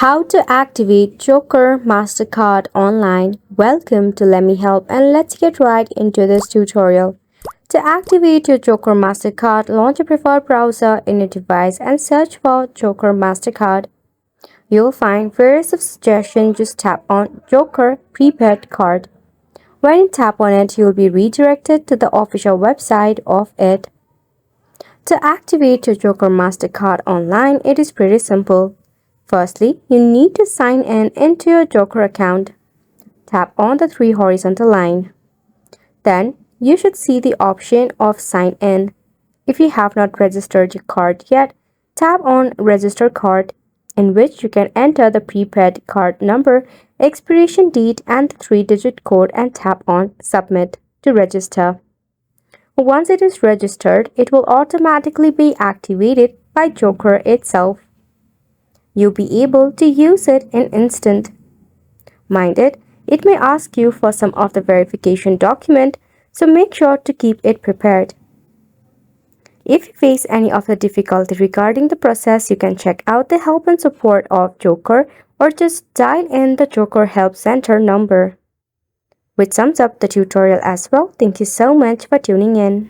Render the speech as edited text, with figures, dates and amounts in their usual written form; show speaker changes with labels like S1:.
S1: How to activate Joker MasterCard online. Welcome to Let Me Help, and let's get right into this tutorial. To activate your Joker MasterCard, launch your preferred browser in your device and search for Joker MasterCard. You'll find various suggestions. Just tap on Joker Prepaid Card. When you tap on it, you'll be redirected to the official website of it. To activate your Joker MasterCard online, it is pretty simple. Firstly, you need to sign in into your Joker account. Tap on the three horizontal lines. Then, you should see the option of Sign In. If you have not registered your card yet, tap on Register Card, in which you can enter the prepaid card number, expiration date, and the three-digit code and tap on Submit to register. Once it is registered, it will automatically be activated by Joker itself. You'll be able to use it in instant. Mind it may ask you for some of the verification document, so make sure to keep it prepared. If you face any of the difficulty regarding the process, you can check out the help and support of Joker or just dial in the Joker Help Center number. Which sums up the tutorial as well. Thank you so much for tuning in.